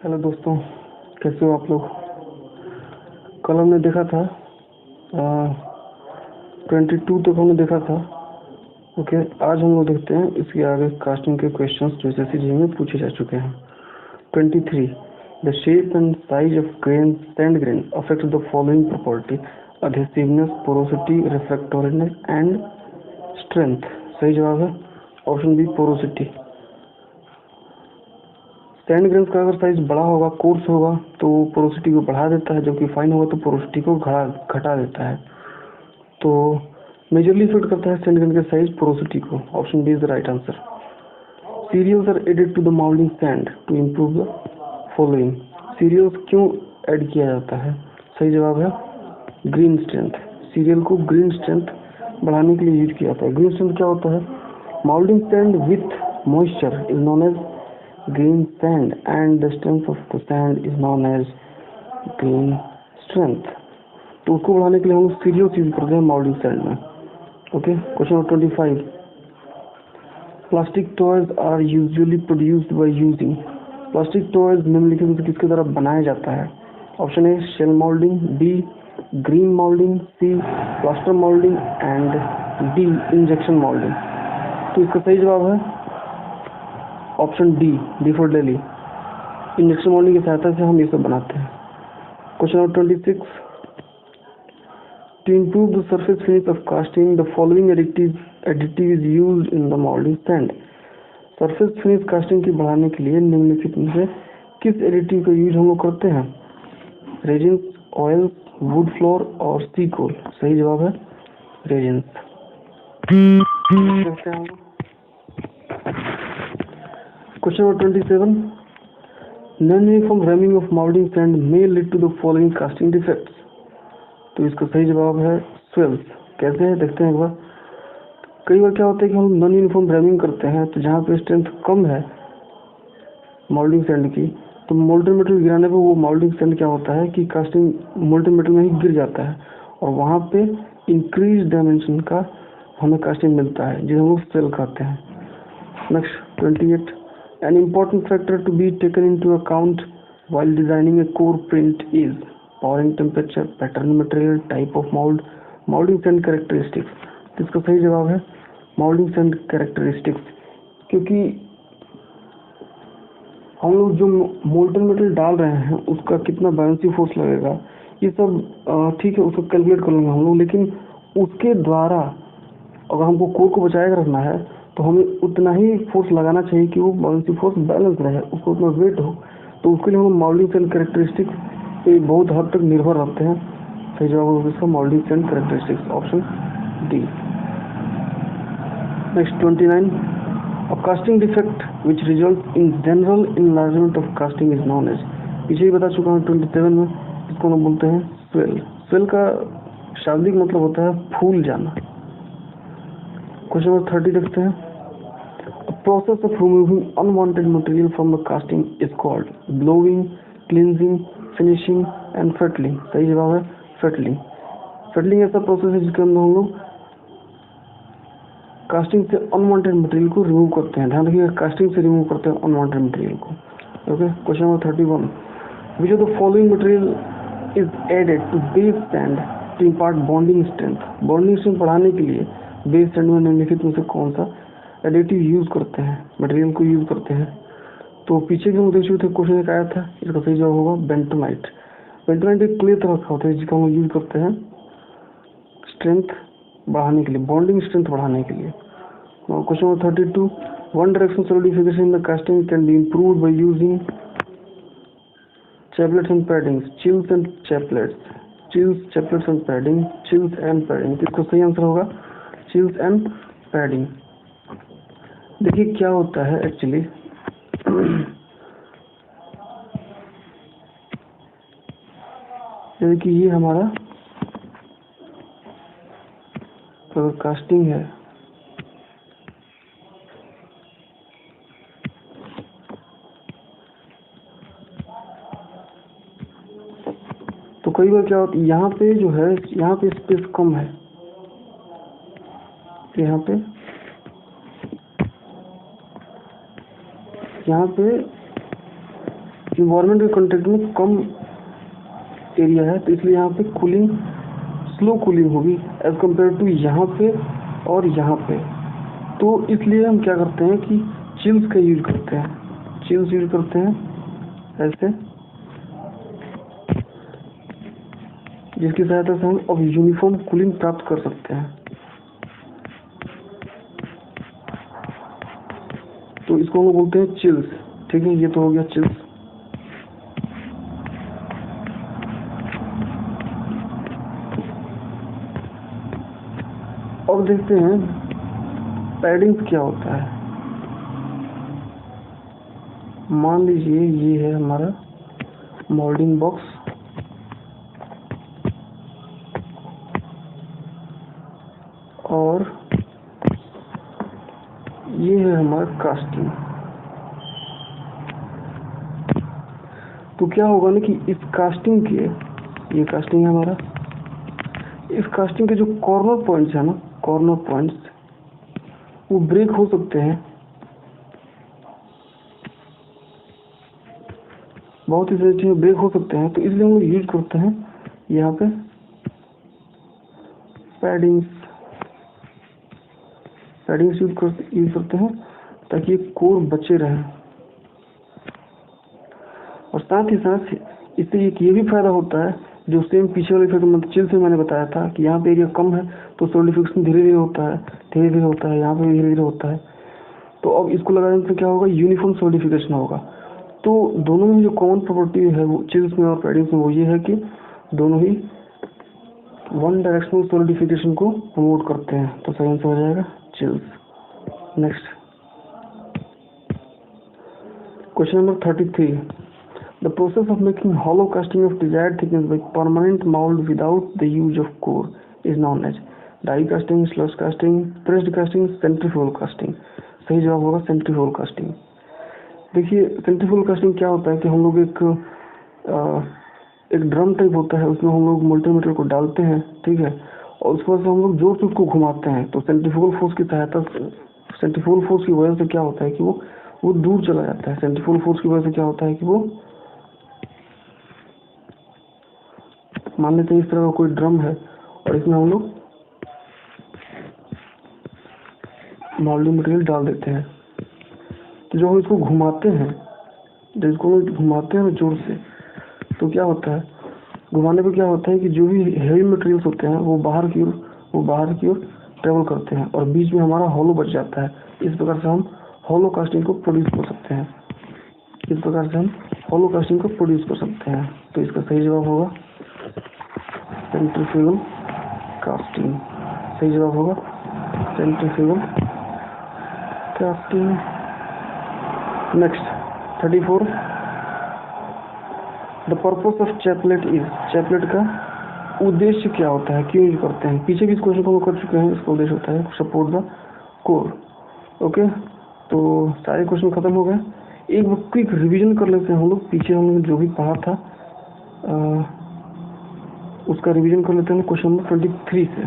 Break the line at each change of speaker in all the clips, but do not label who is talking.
Hello दोस्तों, कैसे हो आप लोग। कल हमने देखा था 22 तक हमने देखा था। ओके, आज हम लोग देखते हैं इसके आगे कास्टिंग के क्वेश्चंस जो एसएससी में पूछे जा चुके हैं। 23 the shape and size of grain sand grain affect the following property adhesiveness, porosity, refractoriness and strength. सही जवाब है option B, porosity. Sand grains का अगर साइज बड़ा होगा, कोर्स होगा, तो पोरोसिटी को बढ़ा देता है, जबकि फाइन होगा तो पोरोसिटी को घटा देता है। तो मेजरली इफेक्ट करता है सैंड ग्रेन के साइज पोरोसिटी को। Option B is the right answer. Cereals are added to the moulding sand to improve the following. Cereals क्यों ऐड किया जाता है? सही जवाब है ग्रीन स्ट्रेंथ। सीरियल को ग्रीन स्ट्रेंथ बढ़ाने के लिए यूज किया जाता है। ग्रीन स्ट्रेंथ क्या होता है? Moulding sand with moisture is known as green sand and the strength of the sand is known as green strength। तो उसको बढ़ाने के लिए हम सीरियल्स यूज करते हैं माउल्डिंग सैंड में। Okay, question number 25 plastic toys are usually produced by using. Plastic toys निम्नलिखित में से किसके द्वारा बनाया जाता है? Option A shell moulding, B green moulding, C plaster moulding and D injection moulding. तो इसका सही जवाब है option D for Delhi. Injection moulding की सहायता से हम ये सब बनाते हैं। Question number 26 to improve the surface finish of casting the following additive is used in the moulding sand. Surface finish casting की बढ़ाने के लिए निम्नलिखित में से किस एडिटिव का यूज हम लोग करते हैं? रेजिन्स, ऑयल, वुड फ्लोर और सी कोल। सही जवाब है resins. Question number 27 non-uniform ramming of molding sand may lead to the following casting defects। तो इसका सही जवाब है स्वेल्स। कैसे है देखते हैं एक बार। कई बार क्या होता है कि हम नॉन यूनिफॉर्म रैमिंग करते हैं, तो जहाँ पे स्ट्रेंथ कम है मोल्डिंग सैंड की, तो मोल्टन मेटल गिराने पे वो मोल्डिंग सैंड क्या होता है कि कास्टिंग मोल्टन मेटल में ही गिर जाता है और वहाँ पे इंक्रीज डायमेंशन का हमें कास्टिंग मिलता है, जिसे हम लोग स्वेल कहते हैं। Next 28 An important factor to be taken into account while designing a core print is pouring temperature, pattern material, type of mold, molding sand characteristics। तो इसका सही जवाब है molding sand characteristics, क्योंकि हम लोग जो मोल्टन मेटल डाल रहे हैं उसका कितना बायोंसी फोर्स लगेगा, ये सब ठीक है, उसको कैलकुलेट कर लेंगे हम लोग, लेकिन उसके द्वारा अगर हमको कोर को बचाए रखना है तो हमें उतना ही फोर्स लगाना चाहिए कि वो बाउंसी फोर्स बैलेंस रहे, उसको उतना वेट हो। तो उसके लिए हम मोल्डिंग सैंड कैरेक्टरिस्टिक्स पे बहुत हद तक निर्भर रहते हैं। सही जवाब होगा इसका moulding sand characteristics, option D. Next 29 a casting defect which result in general enlargement of casting is known as. पीछे ही बता चुका हूँ 27 में, इसको हम बोलते हैं स्वेल। स्वेल का शाब्दिक मतलब होता है फूल जाना। क्वेश्चन नंबर 30 देखते हैं। A process of removing unwanted material from the casting is called blowing, cleansing, finishing and fettling। सही जवाब है fettling। fettling ऐसा प्रोसेस है जिसके अंदर हम लोग कास्टिंग से अनवांटेड मटेरियल को रिमूव करते हैं। ध्यान रखिएगा, कास्टिंग से रिमूव करते हैं अनवांटेड मटेरियल को। Okay, question number 31 which of the following material is added to base sand to impart bonding strength. Bonding strength बढ़ाने के लिए बेस सैंड में निम्नलिखित में से कौन सा एडिटिव यूज करते हैं, मटेरियल को यूज करते हैं? तो पीछे भी हम देख चुके थे, क्वेश्चन एक आया था, इसका सही जवाब होगा बेंटोनाइट। बेंटोनाइट एक क्ले तरह का होता है जिसका हम यूज करते हैं स्ट्रेंथ बढ़ाने के लिए, बॉन्डिंग स्ट्रेंथ बढ़ाने के लिए। Question number 32 one direction solidification in the casting can be improved by using chaplets and paddings. Chills and chaplets, chills, chaplets and padding, chills and padding. इसका सही आंसर होगा चिल्स एंड पैडिंग। देखिए क्या होता है एक्चुअली, जैसे कि ये हमारा तो कास्टिंग है, तो कई बार क्या होता है यहाँ पे जो है, यहाँ पे स्पेस कम है, यहाँ पे इन्वायरमेंट के कॉन्टेक्ट में कम एरिया है, तो इसलिए यहाँ पे कूलिंग स्लो कूलिंग होगी एज कम्पेयर टू यहाँ पे और यहाँ पे। तो इसलिए हम क्या करते हैं कि चिल्स का यूज करते हैं, चिल्स यूज करते हैं ऐसे, जिसकी सहायता से हम अब यूनिफॉर्म कूलिंग प्राप्त कर सकते हैं। तो इसको हम लोग बोलते हैं चिल्स। ठीक है, ये तो हो गया चिल्स। अब देखते हैं पैडिंग्स क्या होता है। मान लीजिए ये है हमारा मोल्डिंग बॉक्स, और ये है हमारा कास्टिंग। तो क्या होगा ना कि इस कास्टिंग के, ये कास्टिंग है हमारा, इस कास्टिंग के जो कॉर्नर पॉइंट्स है ना, कॉर्नर पॉइंट्स वो ब्रेक हो सकते हैं, बहुत ही सारी ब्रेक हो सकते हैं। तो इसलिए हम लोग यूज करते हैं यहाँ पे पैडिंग्स यूज करते हैं ताकि कोर बचे रहे। और साथ ही साथ इससे एक ये भी फायदा होता है, जो सेम पीछे वाले इफेक्ट मतलब चिल से मैंने बताया था कि यहाँ पे एरिया कम है तो सॉलिडिफिकेशन धीरे धीरे होता है, यहाँ पे धीरे धीरे होता है। तो अब इसको लगाने से क्या होगा, यूनिफॉर्म सॉलिडिफिकेशन होगा। तो दोनों में जो कॉमन प्रॉपर्टी है वो चिल्स में और पैडिंग्स में वो ये है कि दोनों ही वन डायरेक्शनल सॉलिडिफिकेशन को प्रमोट करते हैं। तो सही आंसर हो जाएगा chills. Next question number 33। The process of making hollow casting of desired thickness by permanent mold without the use of core is known as die casting, slush casting, pressed casting, centrifugal casting। सही जवाब होगा centrifugal casting। देखिए centrifugal casting क्या होता है कि हम लोग एक ड्रम टाइप होता है, उसमें हम लोग मल्टीमीटर को डालते हैं, ठीक है, और उसके बाद हम लोग जोर से उसको घुमाते हैं। तो सेंट्रीफ्यूगल फोर्स की सहायता से, सेंट्रीफ्यूगल फोर्स की वजह से क्या होता है कि वो दूर चला जाता है। सेंट्रीफ्यूगल फोर्स की वजह से क्या होता है कि वो, मान लेते हैं इस तरह का कोई ड्रम है और इसमें हम लोग मोल्डिंग मटेरियल डाल देते हैं। तो जब हम इसको घुमाते हैं, जोर से, तो क्या होता है, घुमाने पे क्या होता है कि जो भी हेवी मटेरियल्स होते हैं वो बाहर की ओर ट्रेवल करते हैं और बीच में हमारा हॉलो बच जाता है। इस प्रकार से हम हॉलो कास्टिंग को प्रोड्यूस कर सकते हैं। तो इसका सही जवाब होगा सेंट्रीफ्यूगल कास्टिंग। सही जवाब होगा centrifugal casting. Next 34। The purpose of chaplet is, chaplet का उद्देश्य क्या होता है, क्यों यूज करते हैं। पीछे भी इस क्वेश्चन को हम कर चुके हैं। इसका उद्देश्य होता है सपोर्ट द कोर। ओके, तो सारे क्वेश्चन खत्म हो गए। एक क्विक रिवीजन कर लेते हैं हम लोग, पीछे हम लोग जो भी पढ़ा था उसका रिवीजन कर लेते हैं क्वेश्चन नंबर 23 से।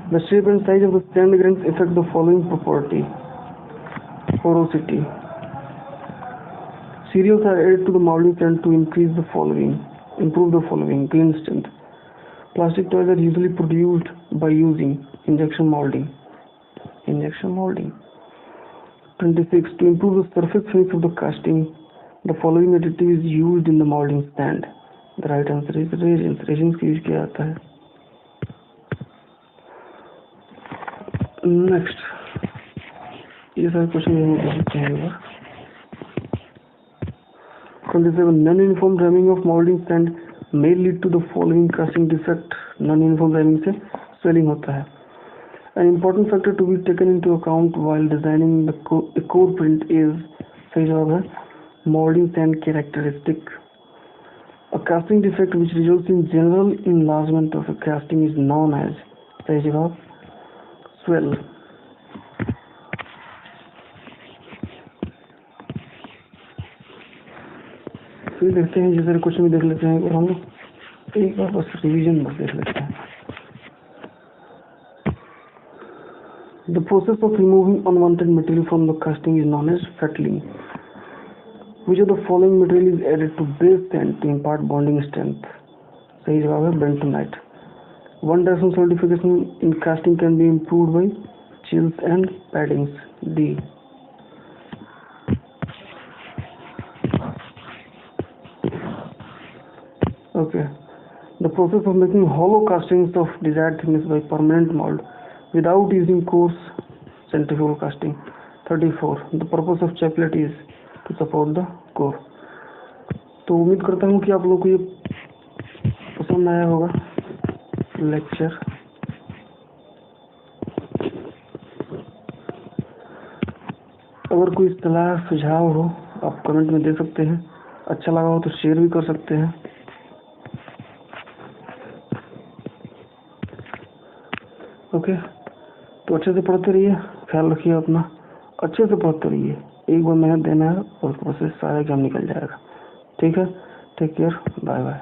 The shape and size of the sand grains affect the following property. Porosity. Cereals are added to the molding sand to improve the following. Grain strength. Plastic toys are usually produced by using injection molding. 26. To improve the surface finish of the casting, the following additive is used in the molding sand. The right answer is resins. Resins का use किया जाता है। Next ये सारे question हम देख सकते हैं। 27. Non-uniform ramming of molding sand may lead to the following casting defect. Non-uniform ramming से swelling होता है। An important factor to be taken into account while designing the core print is, सही जवाब है molding sand characteristic. A casting defect which results in general enlargement of a casting is known as, सही जवाब swell. फिर देखते हैं, जैसे question भी देख लेते हैं और हम लोग एक बार बस रिवीजन बस देख लेते हैं। The process of removing unwanted material from the casting is known as fettling. Which of the following material is added to base sand to impart bonding strength? सही जवाब है bentonite. One direction solidification in casting can be improved by chills and paddings. D. Okay. The process of making hollow castings of desired thickness by permanent mold without using coarse centrifugal casting. 34. The purpose of chaplet is to support the core. तो उम्मीद करता हूँ कि आप लोगों को ये पसंद आया होगा लेक्चर। अगर कोई सलाह सुझाव हो आप कमेंट में दे सकते हैं, अच्छा लगा हो तो शेयर भी कर सकते हैं। ओके, तो अच्छे से पढ़ते रहिए, ख्याल रखिए अपना, अच्छे से पढ़ते रहिए। एक बार मेहनत देना है और उसके बाद से सारा एग्जाम निकल जाएगा। ठीक है, टेक केयर, बाय बाय।